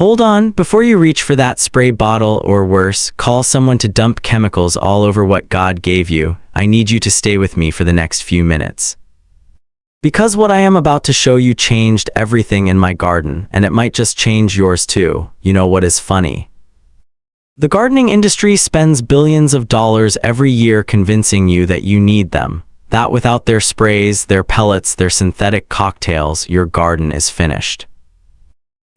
Hold on, before you reach for that spray bottle or worse, call someone to dump chemicals all over what God gave you, I need you to stay with me for the next few minutes. Because what I am about to show you changed everything in my garden, and it might just change yours too. You know what is funny? The gardening industry spends billions of dollars every year convincing you that you need them, that without their sprays, their pellets, their synthetic cocktails, your garden is finished.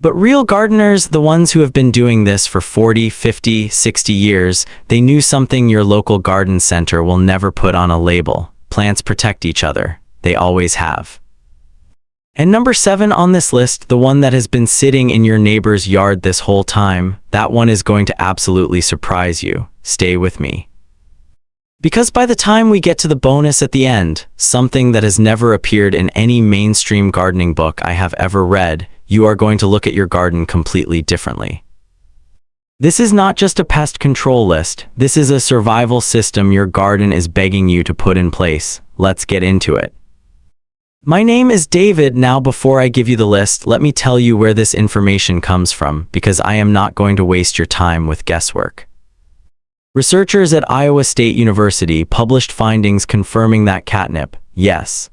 But real gardeners, the ones who have been doing this for 40, 50, 60 years, they knew something your local garden center will never put on a label. Plants protect each other. They always have. And number 7 on this list, the one that has been sitting in your neighbor's yard this whole time, that one is going to absolutely surprise you. Stay with me. Because by the time we get to the bonus at the end, something that has never appeared in any mainstream gardening book I have ever read, you are going to look at your garden completely differently. This is not just a pest control list. This is a survival system your garden is begging you to put in place. Let's get into it. My name is David. Now, before I give you the list, let me tell you where this information comes from, because I am not going to waste your time with guesswork. Researchers at Iowa State University published findings confirming that catnip, yes,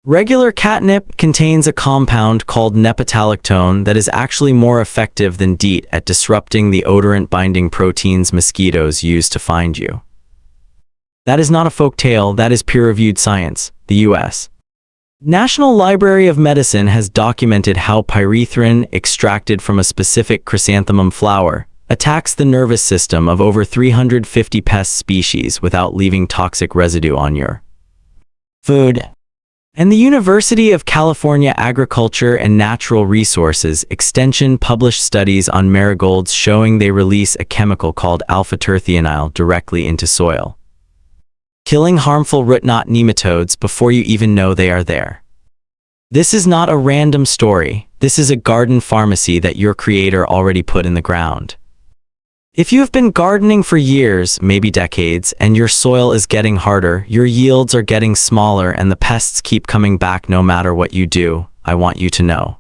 regular catnip, contains a compound called Nepetalactone that is actually more effective than DEET at disrupting the odorant-binding proteins mosquitoes use to find you. That is not a folk tale, that is peer-reviewed science. The U.S. National Library of Medicine has documented how pyrethrin, extracted from a specific chrysanthemum flower, attacks the nervous system of over 350 pest species without leaving toxic residue on your food. And the University of California Agriculture and Natural Resources Extension published studies on marigolds showing they release a chemical called Alpha-terthienyl directly into soil, killing harmful root knot nematodes before you even know they are there. This is not a random story. This is a garden pharmacy that your creator already put in the ground. If you have been gardening for years, maybe decades, and your soil is getting harder, your yields are getting smaller, and the pests keep coming back no matter what you do, I want you to know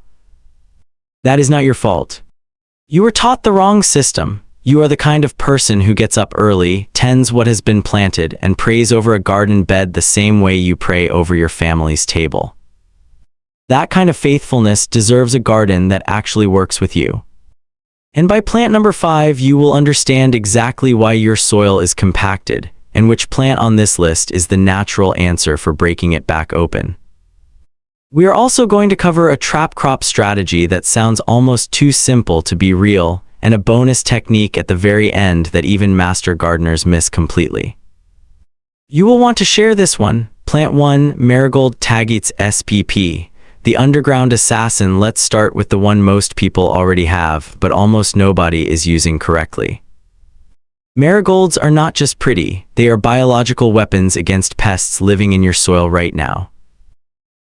that is not your fault. You were taught the wrong system. You are the kind of person who gets up early, tends what has been planted, and prays over a garden bed the same way you pray over your family's table. That kind of faithfulness deserves a garden that actually works with you. And by plant number 5, you will understand exactly why your soil is compacted, and which plant on this list is the natural answer for breaking it back open. We are also going to cover a trap crop strategy that sounds almost too simple to be real, and a bonus technique at the very end that even master gardeners miss completely. You will want to share this one. Plant 1, Marigold Tagetes SPP. The underground assassin. Let's start with the one most people already have, but almost nobody is using correctly. Marigolds are not just pretty, they are biological weapons against pests living in your soil right now.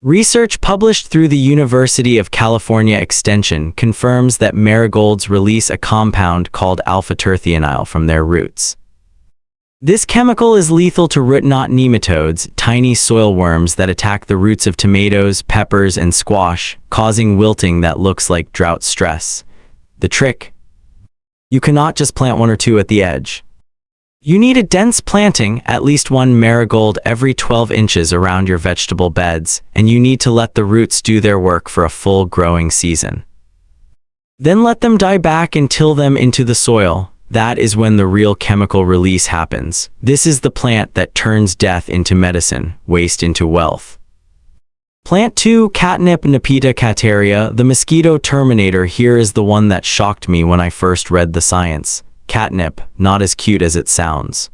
Research published through the University of California Extension confirms that marigolds release a compound called alpha-terthienyl from their roots. This chemical is lethal to root knot nematodes, tiny soil worms that attack the roots of tomatoes, peppers, and squash, causing wilting that looks like drought stress. The trick? You cannot just plant 1 or 2 at the edge. You need a dense planting, at least 1 marigold every 12 inches around your vegetable beds, and you need to let the roots do their work for a full growing season. Then let them die back and till them into the soil. That is when the real chemical release happens. This is the plant that turns death into medicine, waste into wealth. Plant 2, Catnip Nepetalactone, the mosquito terminator. Here is the one that shocked me when I first read the science. Catnip, not as cute as it sounds.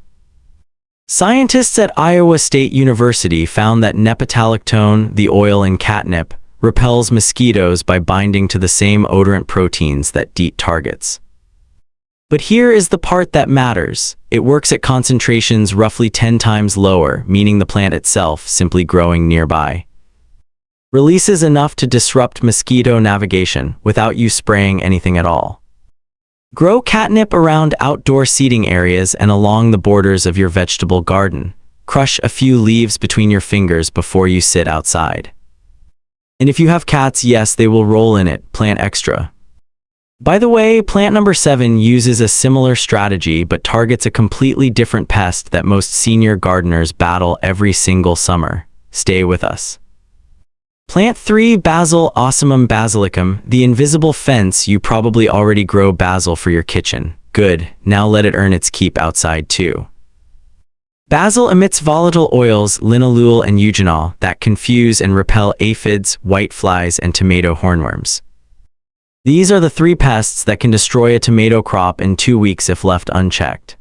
Scientists at Iowa State University found that Nepetalactone, the oil in catnip, repels mosquitoes by binding to the same odorant proteins that DEET targets. But here is the part that matters. It works at concentrations roughly 10 times lower, meaning the plant itself, simply growing nearby, releases enough to disrupt mosquito navigation without you spraying anything at all. Grow catnip around outdoor seating areas and along the borders of your vegetable garden. Crush a few leaves between your fingers before you sit outside. And if you have cats, yes, they will roll in it. Plant extra. By the way, plant number 7 uses a similar strategy but targets a completely different pest that most senior gardeners battle every single summer. Stay with us. Plant 3, Basil Ocimum basilicum, the invisible fence. You probably already grow basil for your kitchen. Good, now let it earn its keep outside too. Basil emits volatile oils, linalool and eugenol, that confuse and repel aphids, whiteflies, and tomato hornworms. These are the 3 pests that can destroy a tomato crop in 2 weeks if left unchecked.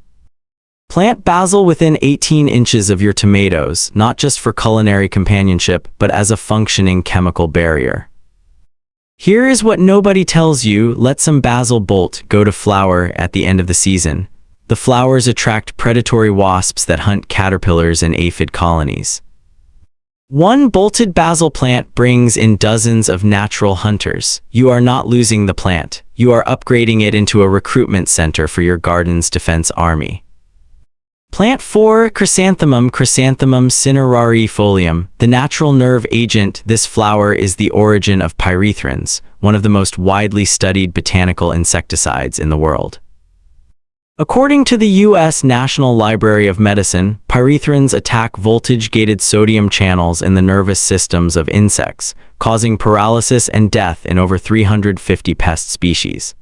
Plant basil within 18 inches of your tomatoes, not just for culinary companionship, but as a functioning chemical barrier. Here is what nobody tells you: let some basil bolt go to flower at the end of the season. The flowers attract predatory wasps that hunt caterpillars and aphid colonies. One bolted basil plant brings in dozens of natural hunters. You are not losing the plant. You are upgrading it into a recruitment center for your garden's defense army. Plant 4, Chrysanthemum cinerarifolium, the natural nerve agent. This flower is the origin of pyrethrins, one of the most widely studied botanical insecticides in the world. According to the U.S. National Library of Medicine, pyrethrins attack voltage-gated sodium channels in the nervous systems of insects, causing paralysis and death in over 350 pest species.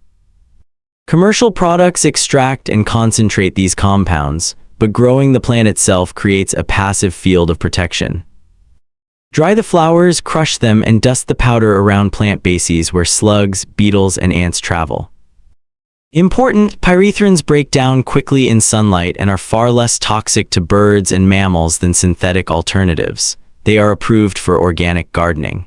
Commercial products extract and concentrate these compounds, but growing the plant itself creates a passive field of protection. Dry the flowers, crush them, and dust the powder around plant bases where slugs, beetles, and ants travel. Important: pyrethrins break down quickly in sunlight and are far less toxic to birds and mammals than synthetic alternatives. They are approved for organic gardening.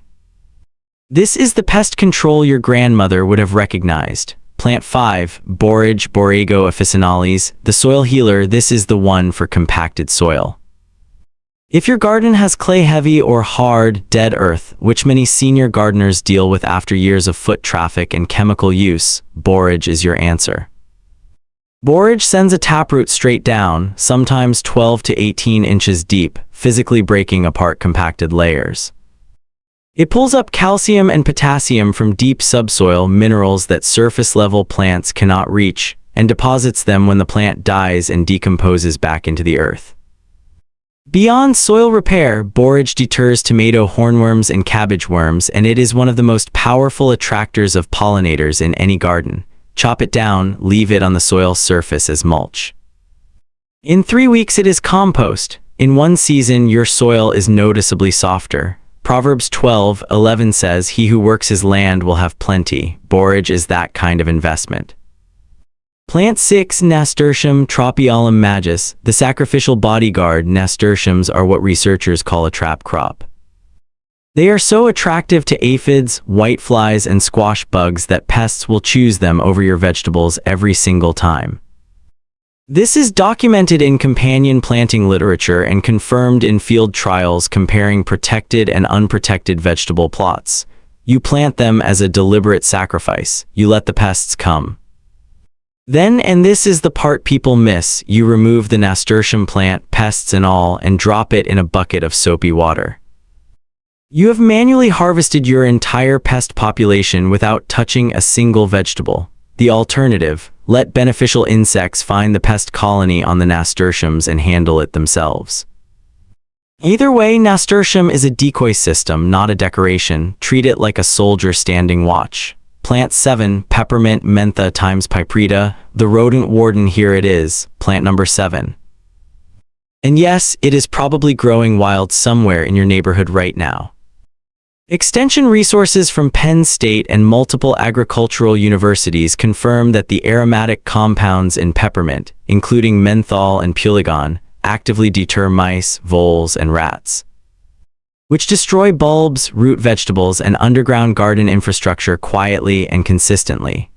This is the pest control your grandmother would have recognized. Plant 5, borage Borrego officinalis, the soil healer. This is the one for compacted soil. If your garden has clay-heavy or hard, dead earth, which many senior gardeners deal with after years of foot traffic and chemical use, borage is your answer. Borage sends a taproot straight down, sometimes 12 to 18 inches deep, physically breaking apart compacted layers. It pulls up calcium and potassium from deep subsoil, minerals that surface-level plants cannot reach, and deposits them when the plant dies and decomposes back into the earth. Beyond soil repair, borage deters tomato hornworms and cabbage worms, and it is one of the most powerful attractors of pollinators in any garden. Chop it down, leave it on the soil surface as mulch. In 3 weeks it is compost. In 1 season your soil is noticeably softer. Proverbs 12:11 says, "He who works his land will have plenty." Borage is that kind of investment. Plant 6, Nasturtium tropiolum majus, the sacrificial bodyguard. Nasturtiums are what researchers call a trap crop. They are so attractive to aphids, whiteflies, and squash bugs that pests will choose them over your vegetables every single time. This is documented in companion planting literature and confirmed in field trials comparing protected and unprotected vegetable plots. You plant them as a deliberate sacrifice. You let the pests come. Then, and this is the part people miss, you remove the nasturtium plant, pests and all, and drop it in a bucket of soapy water. You have manually harvested your entire pest population without touching a single vegetable. The alternative: let beneficial insects find the pest colony on the nasturtiums and handle it themselves. Either way, nasturtium is a decoy system, not a decoration. Treat it like a soldier standing watch. Plant 7, Peppermint mentha times piprita, the rodent warden. Here it is, plant number 7. And yes, it is probably growing wild somewhere in your neighborhood right now. Extension resources from Penn State and multiple agricultural universities confirm that the aromatic compounds in peppermint, including menthol and pulegon, actively deter mice, voles, and rats, which destroy bulbs, root vegetables, and underground garden infrastructure quietly and consistently.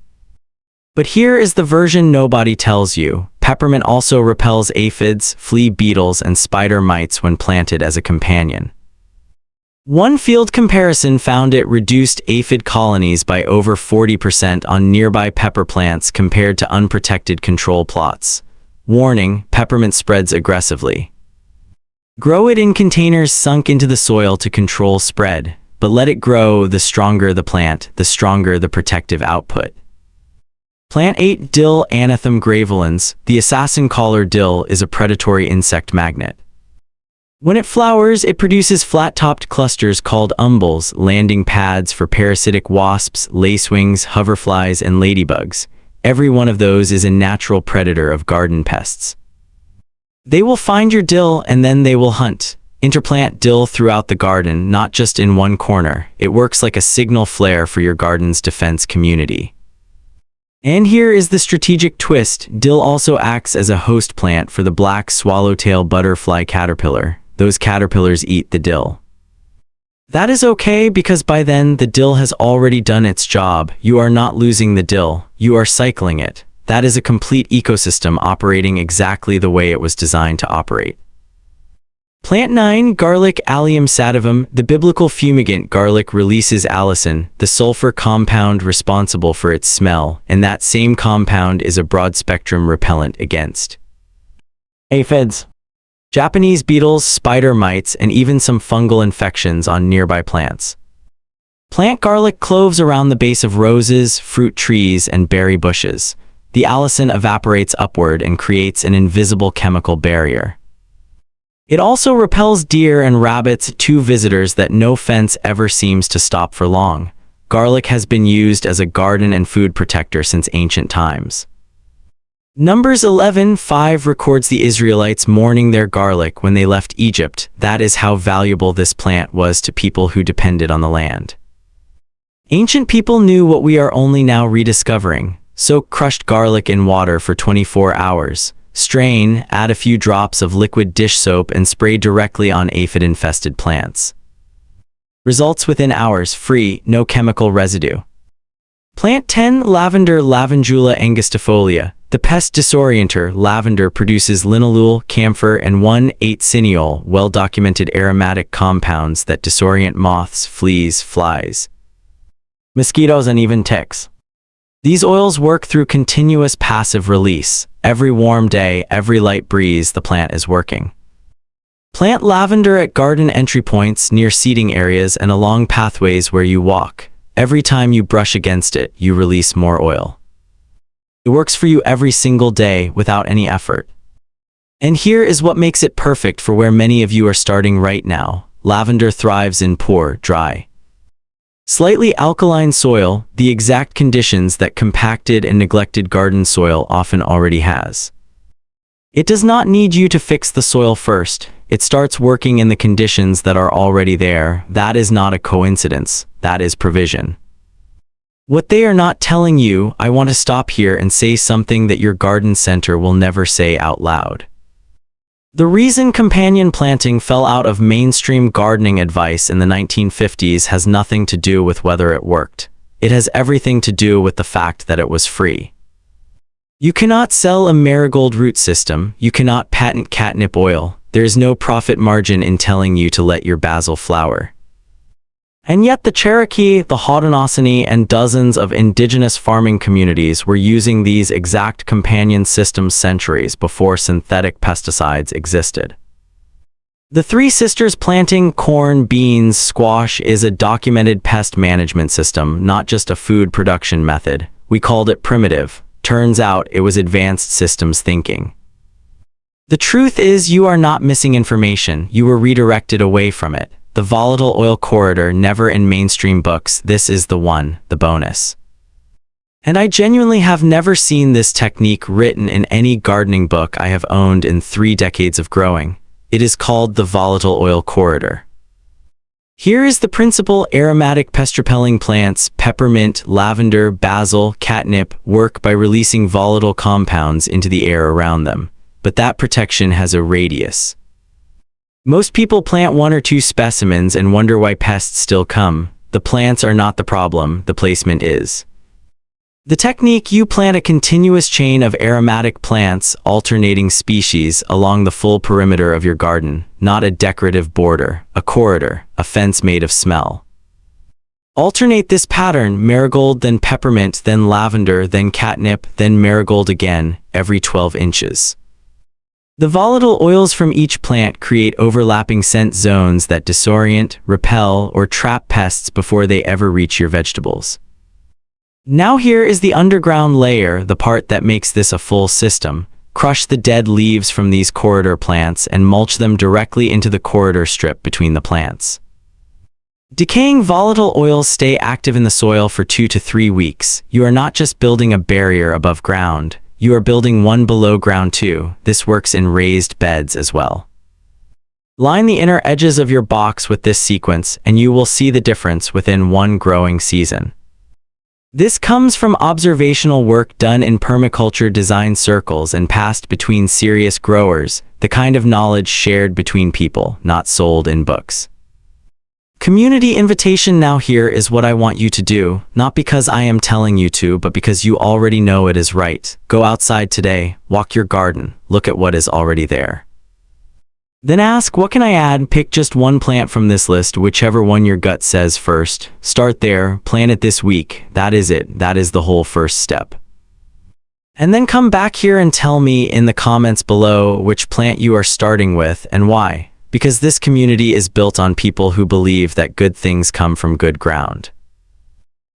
But here is the version nobody tells you. Peppermint also repels aphids, flea beetles, and spider mites when planted as a companion. One field comparison found it reduced aphid colonies by over 40% on nearby pepper plants compared to unprotected control plots. Warning: peppermint spreads aggressively. Grow it in containers sunk into the soil to control spread, but let it grow. The stronger the plant, the stronger the protective output. Plant 8. Dill Anethum graveolens. The assassin caller dill is a predatory insect magnet. When it flowers, it produces flat-topped clusters called umbels, landing pads for parasitic wasps, lacewings, hoverflies, and ladybugs. Every one of those is a natural predator of garden pests. They will find your dill and then they will hunt. Interplant dill throughout the garden, not just in one corner. It works like a signal flare for your garden's defense community. And here is the strategic twist. Dill also acts as a host plant for the black swallowtail butterfly caterpillar. Those caterpillars eat the dill. That is okay because by then the dill has already done its job. You are not losing the dill, you are cycling it. That is a complete ecosystem operating exactly the way it was designed to operate. Plant 9. Garlic Allium sativum. The biblical fumigant garlic releases allicin, the sulfur compound responsible for its smell, and that same compound is a broad-spectrum repellent against aphids, Japanese beetles, spider mites, and even some fungal infections on nearby plants. Plant garlic cloves around the base of roses, fruit trees, and berry bushes. The allicin evaporates upward and creates an invisible chemical barrier. It also repels deer and rabbits, two visitors that no fence ever seems to stop for long. Garlic has been used as a garden and food protector since ancient times. Numbers 11:5 records the Israelites mourning their garlic when they left Egypt. That is how valuable this plant was to people who depended on the land. Ancient people knew what we are only now rediscovering. Soak crushed garlic in water for 24 hours. Strain, add a few drops of liquid dish soap and spray directly on aphid-infested plants. Results within hours, free, no chemical residue. Plant 10. Lavender Lavandula angustifolia. The pest disorienter, lavender produces linalool, camphor, and 1,8-cineol, well-documented aromatic compounds that disorient moths, fleas, flies, mosquitoes, and even ticks. These oils work through continuous passive release. Every warm day, every light breeze, the plant is working. Plant lavender at garden entry points, near seating areas, and along pathways where you walk. Every time you brush against it, you release more oil. It works for you every single day without any effort. And here is what makes it perfect for where many of you are starting right now. Lavender thrives in poor, dry, slightly alkaline soil, the exact conditions that compacted and neglected garden soil often already has. It does not need you to fix the soil first. It starts working in the conditions that are already there. That is not a coincidence. That is provision. What they are not telling you, I want to stop here and say something that your garden center will never say out loud. The reason companion planting fell out of mainstream gardening advice in the 1950s has nothing to do with whether it worked. It has everything to do with the fact that it was free. You cannot sell a marigold root system. You cannot patent catnip oil. There is no profit margin in telling you to let your basil flower. And yet the Cherokee, the Haudenosaunee, and dozens of indigenous farming communities were using these exact companion systems centuries before synthetic pesticides existed. The Three Sisters planting corn, beans, squash is a documented pest management system, not just a food production method. We called it primitive. Turns out it was advanced systems thinking. The truth is you are not missing information, you were redirected away from it. The volatile oil corridor, never in mainstream books. This is the one, the bonus. And I genuinely have never seen this technique written in any gardening book I have owned in 3 decades of growing. It is called the volatile oil corridor. Here is the principle. Aromatic pest-repelling plants, peppermint, lavender, basil, catnip, work by releasing volatile compounds into the air around them. But that protection has a radius. Most people plant 1 or 2 specimens and wonder why pests still come. The plants are not the problem, the placement is. The technique: you plant a continuous chain of aromatic plants, alternating species, along the full perimeter of your garden, not a decorative border, a corridor, a fence made of smell. Alternate this pattern: marigold, then peppermint, then lavender, then catnip, then marigold again, every 12 inches. The volatile oils from each plant create overlapping scent zones that disorient, repel, or trap pests before they ever reach your vegetables. Now here is the underground layer, the part that makes this a full system. Crush the dead leaves from these corridor plants and mulch them directly into the corridor strip between the plants. Decaying volatile oils stay active in the soil for 2 to 3 weeks. You are not just building a barrier above ground, you are building one below ground too. This works in raised beds as well. Line the inner edges of your box with this sequence and you will see the difference within one growing season. This comes from observational work done in permaculture design circles and passed between serious growers, the kind of knowledge shared between people, not sold in books. Community invitation. Now here is what I want you to do, not because I am telling you to, but because you already know it is right. Go outside today, walk your garden, look at what is already there. Then ask, what can I add? Pick just one plant from this list, whichever one your gut says first. Start there, plant it this week. That is it. That is the whole first step. And then come back here and tell me in the comments below which plant you are starting with and why. Because this community is built on people who believe that good things come from good ground.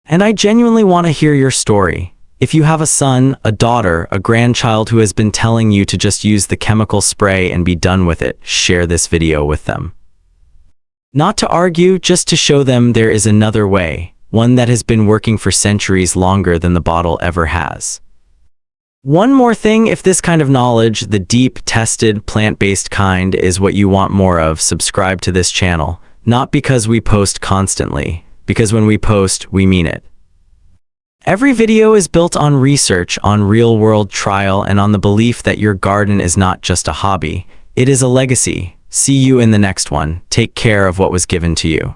And I genuinely want to hear your story. If you have a son, a daughter, a grandchild who has been telling you to just use the chemical spray and be done with it, share this video with them. Not to argue, just to show them there is another way, one that has been working for centuries longer than the bottle ever has. One more thing, if this kind of knowledge, the deep, tested, plant-based kind, is what you want more of, subscribe to this channel. Not because we post constantly, because when we post, we mean it. Every video is built on research, on real-world trial, and on the belief that your garden is not just a hobby, it is a legacy. See you in the next one. Take care of what was given to you.